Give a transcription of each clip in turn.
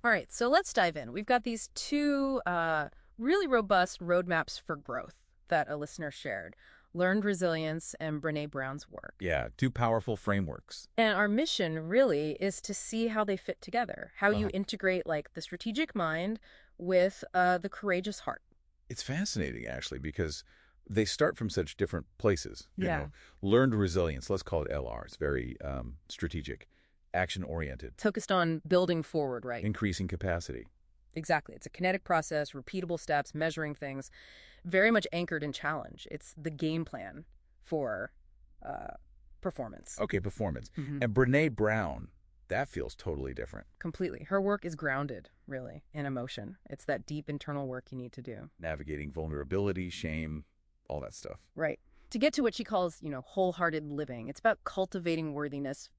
All right, so let's dive in. We've got these two really robust roadmaps for growth that a listener shared. Learned Resilience and Brené Brown's work. Yeah, two powerful frameworks. And our mission really is to see how they fit together, how you integrate like the strategic mind with the courageous heart. It's fascinating, actually, because they start from such different places. Yeah. Learned resilience, let's call it LR. It's very strategic, action-oriented, Focused on building forward, right? increasing capacity. Exactly. It's a kinetic process, repeatable steps, measuring things, very much anchored in challenge. It's the game plan for performance. Okay, performance. Mhm. And Brené Brown, that feels totally different. Completely. Her work is grounded, really, in emotion. It's that deep internal work you need to do. Navigating vulnerability, shame, all that stuff. Right. To get to what she calls, wholehearted living. It's about cultivating worthiness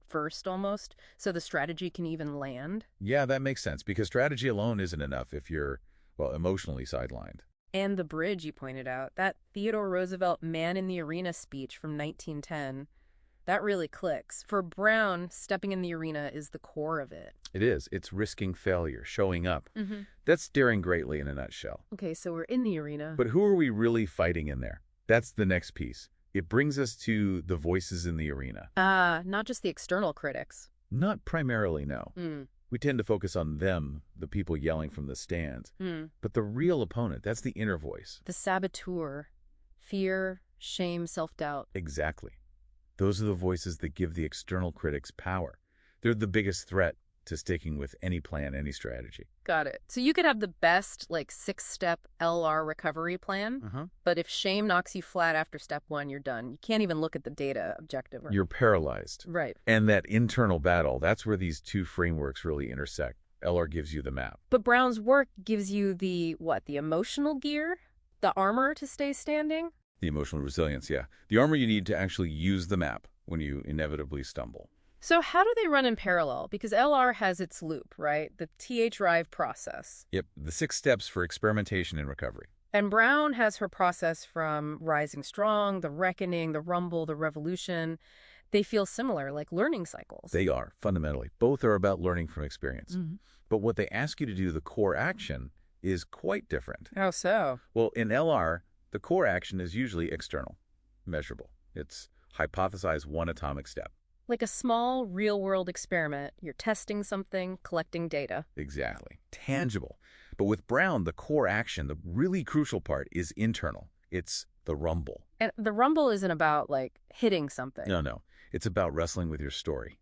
first, almost, so the strategy can even land. Yeah, that makes sense, because strategy alone isn't enough if you're, well, emotionally sidelined. And the bridge, you pointed out, that Theodore Roosevelt man in the arena speech from 1910, that really clicks. For Brown, stepping in the arena is the core of it. It is. It's risking failure, showing up. Mm-hmm. That's daring greatly in a nutshell. Okay, so we're in the arena. But who are we really fighting in there? That's the next piece. It brings us to the voices in the arena. Not just the external critics. Not primarily, no. Mm. We tend to focus on them, the people yelling from the stands. Mm. But the real opponent, that's the inner voice. The saboteur. Fear, shame, self-doubt. Exactly. Those are the voices that give the external critics power. They're the biggest threat to sticking with any plan, any strategy. Got it. So you could have the best, 6-step LR recovery plan, but if shame knocks you flat after step 1, you're done. You can't even look at the data objectively. You're paralyzed. Right. And that internal battle, that's where these two frameworks really intersect. LR gives you the map. But Brown's work gives you the emotional gear? The armor to stay standing? The emotional resilience, yeah. The armor you need to actually use the map when you inevitably stumble. So how do they run in parallel? Because LR has its loop, right? The TH-RIVE process. Yep, the 6 steps for experimentation and recovery. And Brown has her process from Rising Strong, the Reckoning, the Rumble, the Revolution. They feel similar, like learning cycles. They are, fundamentally. Both are about learning from experience. Mm-hmm. But what they ask you to do, the core action, is quite different. How so? Well, in LR, the core action is usually external, measurable. It's hypothesize one atomic step. Like a small, real-world experiment. You're testing something, collecting data. Exactly. Tangible. But with Brown, the core action, the really crucial part, is internal. It's the rumble. And the rumble isn't about, hitting something. No. It's about wrestling with your story.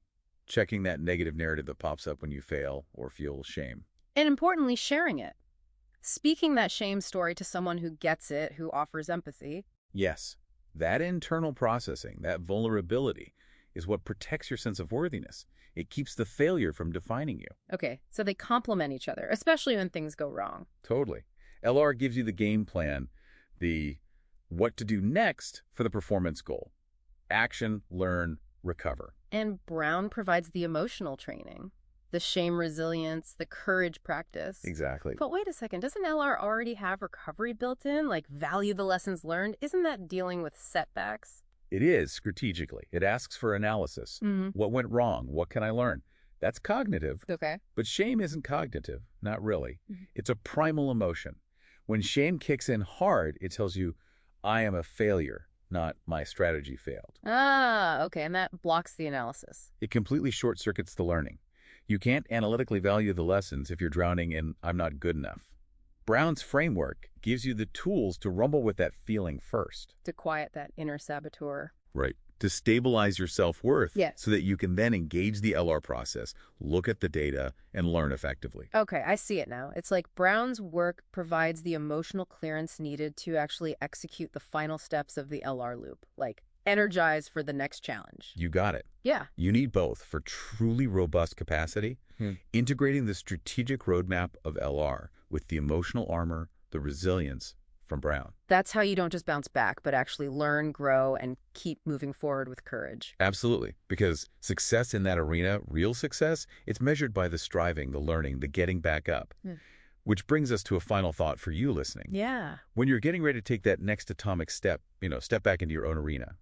Checking that negative narrative that pops up when you fail or feel shame. And importantly, sharing it. Speaking that shame story to someone who gets it, who offers empathy. Yes. That internal processing, that vulnerability, is what protects your sense of worthiness. It keeps the failure from defining you. Okay, so they complement each other, especially when things go wrong. Totally. LR gives you the game plan, the what to do next for the performance goal. Action, learn, recover. And Brown provides the emotional training, the shame resilience, the courage practice. Exactly. But wait a second, doesn't LR already have recovery built in? Like value the lessons learned? Isn't that dealing with setbacks? It is strategically. It asks for analysis. Mm-hmm. What went wrong? What can I learn? That's cognitive. Okay. But shame isn't cognitive. Not really. Mm-hmm. It's a primal emotion. When shame kicks in hard, it tells you, I am a failure, not my strategy failed. Ah, okay, and that blocks the analysis. It completely short-circuits the learning. You can't analytically value the lessons if you're drowning in, I'm not good enough. Brown's framework gives you the tools to rumble with that feeling first. To quiet that inner saboteur. Right. To stabilize your self-worth. Yes. So that you can then engage the LR process, look at the data, and learn effectively. Okay, I see it now. It's like Brown's work provides the emotional clearance needed to actually execute the final steps of the LR loop. Like, energize for the next challenge. You got it. Yeah. You need both for truly robust capacity, integrating the strategic roadmap of LR with the emotional armor, the resilience from Brown. That's how you don't just bounce back, but actually learn, grow, and keep moving forward with courage. Absolutely. Because success in that arena, real success, it's measured by the striving, the learning, the getting back up. Which brings us to a final thought for you listening. Yeah. When you're getting ready to take that next atomic step, step back into your own arena,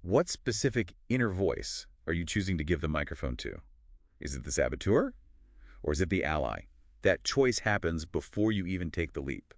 what specific inner voice are you choosing to give the microphone to? Is it the saboteur? or is it the ally? That choice happens before you even take the leap.